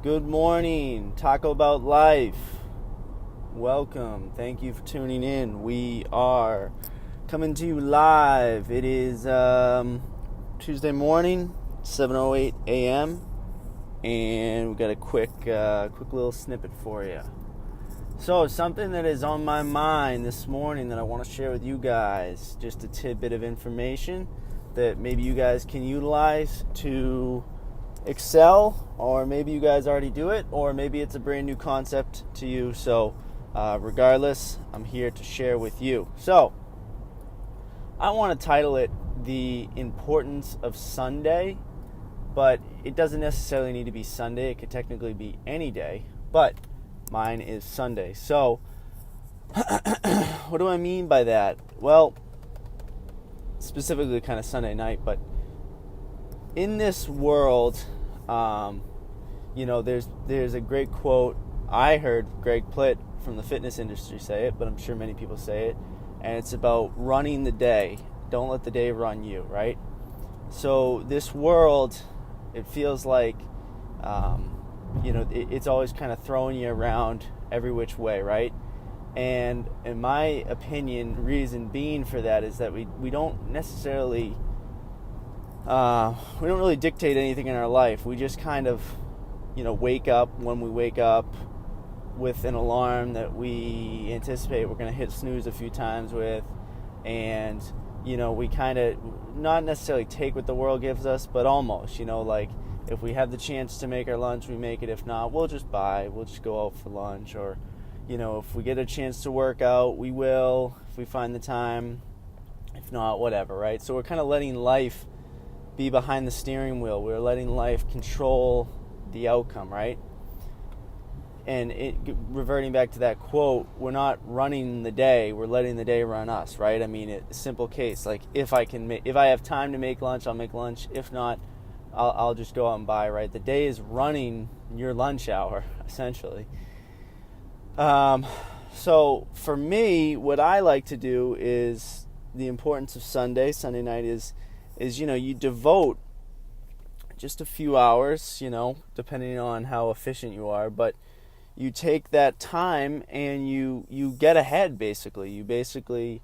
Good morning. Talk about life. Welcome. Thank you for tuning in. We are coming to you live. It is Tuesday morning, 7:08 a.m. and we got a quick little snippet for you. So, something that is on my mind this morning that I want to share with you guys, just a tidbit of information that maybe you guys can utilize to excel, or maybe you guys already do it, or maybe it's a brand new concept to you. So regardless, I'm here to share with you. So I want to title it The Importance of Sunday, but it doesn't necessarily need to be Sunday. It could technically be any day, but mine is Sunday. So what do I mean by that? Well, specifically kind of Sunday night, but in this world, there's a great quote. I heard Greg Plitt from the fitness industry say it, but I'm sure many people say it, and it's about running the day. Don't let the day run you, right? So this world, it feels like, it's always kind of throwing you around every which way, right? And in my opinion, reason being for that is that we don't necessarily we don't really dictate anything in our life. We just kind of, wake up when we wake up with an alarm that we anticipate we're going to hit snooze a few times with. And, we kind of not necessarily take what the world gives us, but almost, like if we have the chance to make our lunch, we make it. If not, we'll just go out for lunch. Or, if we get a chance to work out, we will, if we find the time. If not, whatever, right? So we're kind of letting life be behind the steering wheel. We're letting life control the outcome, right? And reverting back to that quote, we're not running the day, we're letting the day run us, right? I mean, it's a simple case. Like if I have time to make lunch, I'll make lunch. If not, I'll just go out and buy, right? The day is running your lunch hour, essentially. So for me, what I like to do is the importance of Sunday night is you devote just a few hours, depending on how efficient you are, but you take that time and you get ahead, basically. You basically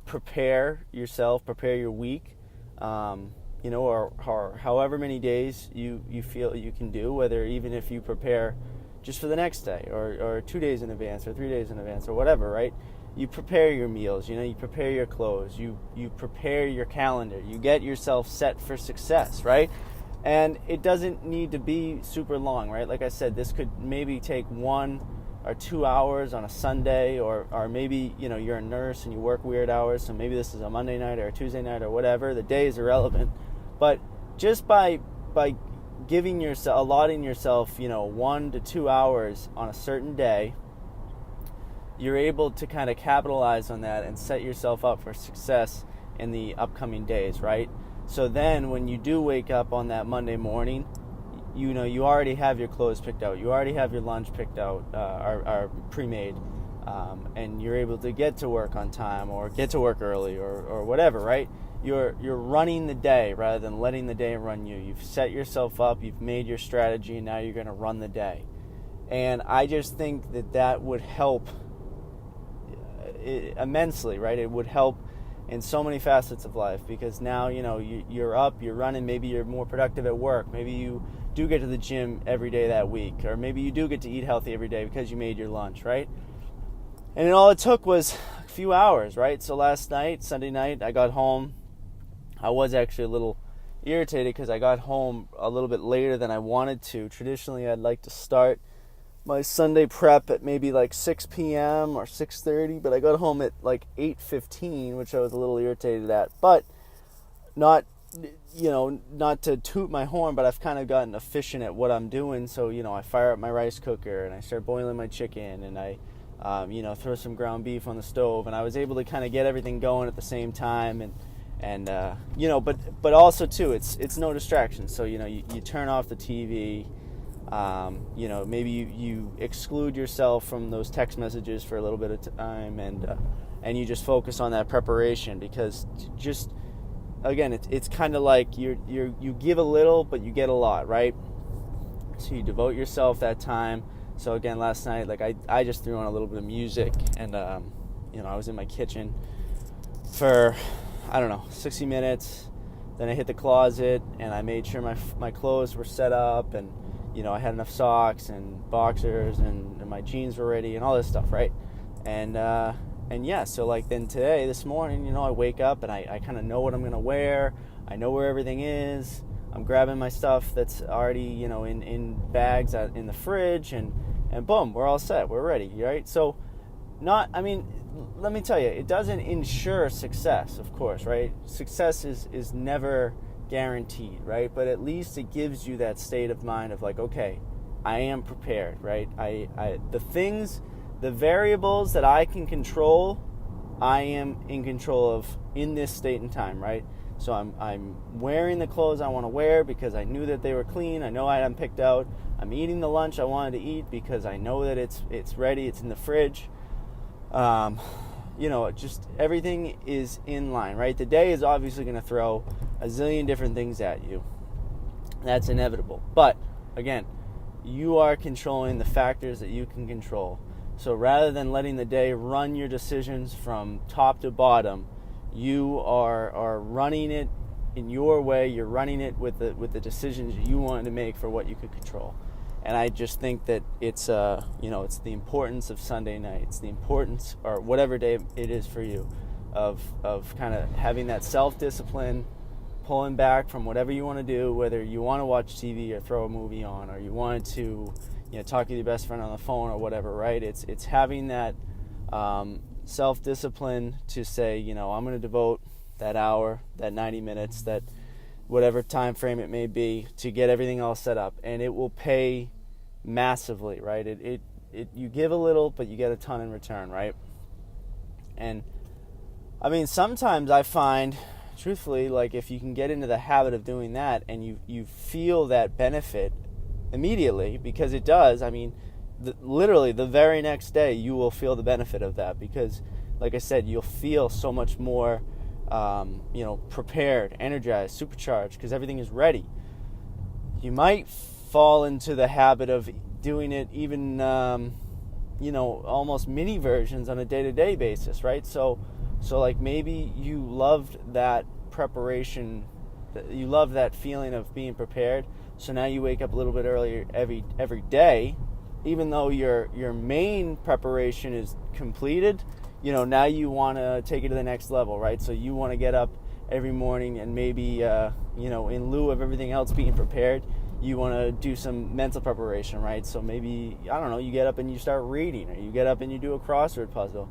prepare yourself, prepare your week, or however many days you feel you can do, whether even if you prepare just for the next day or 2 days in advance or 3 days in advance or whatever, right? You prepare your meals, you prepare your clothes, you prepare your calendar, you get yourself set for success, right? And it doesn't need to be super long, right? Like I said, this could maybe take 1 or 2 hours on a Sunday, or maybe, you're a nurse and you work weird hours, so maybe this is a Monday night or a Tuesday night or whatever. The day is irrelevant. But just by allotting yourself, 1 to 2 hours on a certain day, you're able to kind of capitalize on that and set yourself up for success in the upcoming days, right? So then when you do wake up on that Monday morning, you already have your clothes picked out. You already have your lunch picked out, or pre-made, and you're able to get to work on time or get to work early or whatever, right? You're running the day rather than letting the day run you. You've set yourself up, you've made your strategy, and now you're going to run the day. And I just think that would help immensely, right? It would help in so many facets of life, because now you're up, you're running, maybe you're more productive at work, maybe you do get to the gym every day that week, or maybe you do get to eat healthy every day because you made your lunch, right? And all it took was a few hours, right? So last night, Sunday night, I got home. I was actually a little irritated because I got home a little bit later than I wanted to. Traditionally, I'd like to start my Sunday prep at maybe like 6 p.m. or 6:30, but I got home at like 8:15, which I was a little irritated at. But not to toot my horn, but I've kind of gotten efficient at what I'm doing. So, I fire up my rice cooker and I start boiling my chicken, and I, throw some ground beef on the stove, and I was able to kind of get everything going at the same time. But also too, it's no distraction. So, you turn off the TV. Maybe you exclude yourself from those text messages for a little bit of time, and you just focus on that preparation, because just again, it's kind of like you give a little, but you get a lot, right? So you devote yourself that time. So again, last night, like I just threw on a little bit of music, and I was in my kitchen for, I don't know, 60 minutes. Then I hit the closet, and I made sure my clothes were set up, and I had enough socks and boxers, and my jeans were ready, and all this stuff, right? And yeah, so like then this morning, I wake up and I kind of know what I'm gonna wear. I know where everything is. I'm grabbing my stuff that's already, in bags in the fridge, and boom, we're all set. We're ready, right? So let me tell you, it doesn't ensure success, of course, right? Success is never guaranteed, right? But at least it gives you that state of mind of like, okay, I am prepared, right? The variables that I can control, I am in control of in this state and time, right? So I'm wearing the clothes I want to wear because I knew that they were clean. I know I had them picked out. I'm eating the lunch I wanted to eat because I know that it's ready. It's in the fridge. Just everything is in line, right? The day is obviously going to throw a zillion different things at you. That's inevitable. But again, you are controlling the factors that you can control. So rather than letting the day run your decisions from top to bottom, you are running it in your way. You're running it with the decisions you wanted to make for what you could control. And I just think that it's it's the importance of Sunday night. It's the importance, or whatever day it is for you, of kind of having that self-discipline, pulling back from whatever you want to do, whether you want to watch TV or throw a movie on, or you wanted to talk to your best friend on the phone or whatever, right? It's having that self-discipline to say, I'm going to devote that hour, that 90 minutes, that whatever time frame it may be, to get everything all set up, and it will pay massively, right? It you give a little, but you get a ton in return, right? And sometimes I find, truthfully, like if you can get into the habit of doing that, and you feel that benefit immediately, because it does. Literally the very next day you will feel the benefit of that, because like I said, you'll feel so much more prepared, energized, supercharged, because everything is ready. You might fall into the habit of doing it even almost mini versions on a day-to-day basis, right? So like maybe you loved that preparation, you love that feeling of being prepared, so now you wake up a little bit earlier every day, even though your main preparation is completed. Now you want to take it to the next level, right? So you want to get up every morning, and maybe in lieu of everything else being prepared, you want to do some mental preparation, right? So maybe, I don't know, you get up and you start reading, or you get up and you do a crossword puzzle,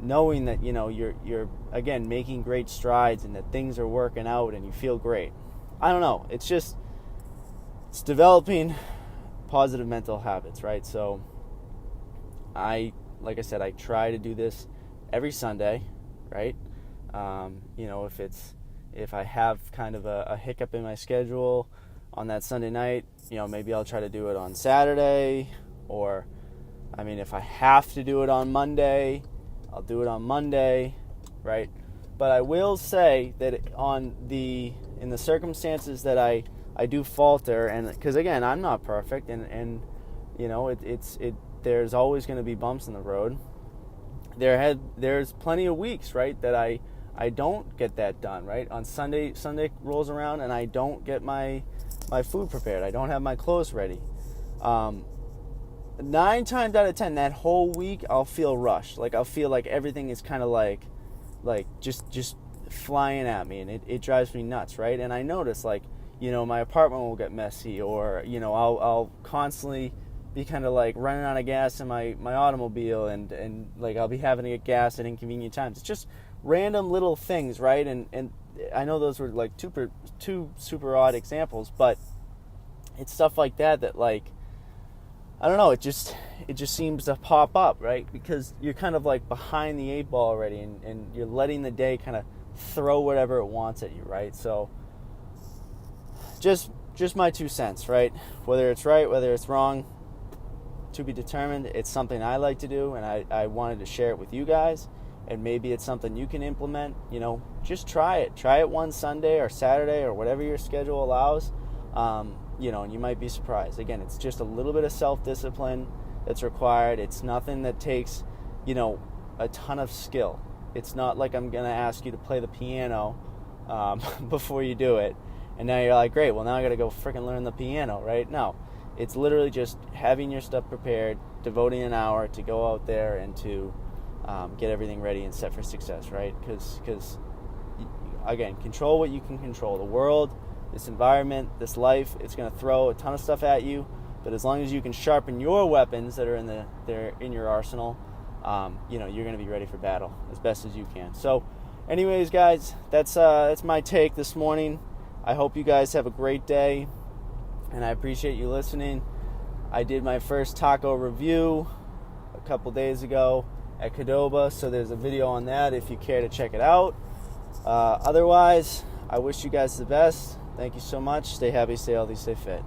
knowing that you're again making great strides, and that things are working out, and you feel great. I don't know, it's developing positive mental habits, right? So like I said, I try to do this every Sunday, right? If I have kind of a hiccup in my schedule on that Sunday night, maybe I'll try to do it on Saturday, or if I have to do it on Monday, I'll do it on Monday, right? But I will say that in the circumstances that I do falter, and because again, I'm not perfect, and there's always going to be bumps in the road. There's plenty of weeks, right, that I don't get that done, right? On Sunday rolls around and I don't get my food prepared. I don't have my clothes ready. 9 times out of 10, that whole week I'll feel rushed. Like I'll feel like everything is kind of like just flying at me, and it drives me nuts, right? And I notice my apartment will get messy, or I'll constantly be kind of like running out of gas in my automobile, and like I'll be having to get gas at inconvenient times. It's just random little things, right? And I know those were like two super odd examples, but it's stuff like that like, I don't know, it just seems to pop up, right? Because you're kind of like behind the 8 ball already, and you're letting the day kind of throw whatever it wants at you, right? So just my 2 cents, right? Whether it's right, whether it's wrong, to be determined. It's something I like to do, and I wanted to share it with you guys, and maybe it's something you can implement. Just try it one Sunday or Saturday or whatever your schedule allows, and you might be surprised. Again, it's just a little bit of self-discipline that's required. It's nothing that takes, a ton of skill. It's not like I'm going to ask you to play the piano before you do it. And now you're like, great, well, now I got to go freaking learn the piano, right? No, it's literally just having your stuff prepared, devoting an hour to go out there and to get everything ready and set for success, right? Because, again, control what you can control. The world, this environment, this life, it's going to throw a ton of stuff at you. But as long as you can sharpen your weapons that are in your arsenal, you're going to be ready for battle as best as you can. So, anyways, guys, that's my take this morning. I hope you guys have a great day, and I appreciate you listening. I did my first taco review a couple days ago at Qdoba, so there's a video on that if you care to check it out. Otherwise, I wish you guys the best. Thank you so much. Stay happy, stay healthy, stay fit.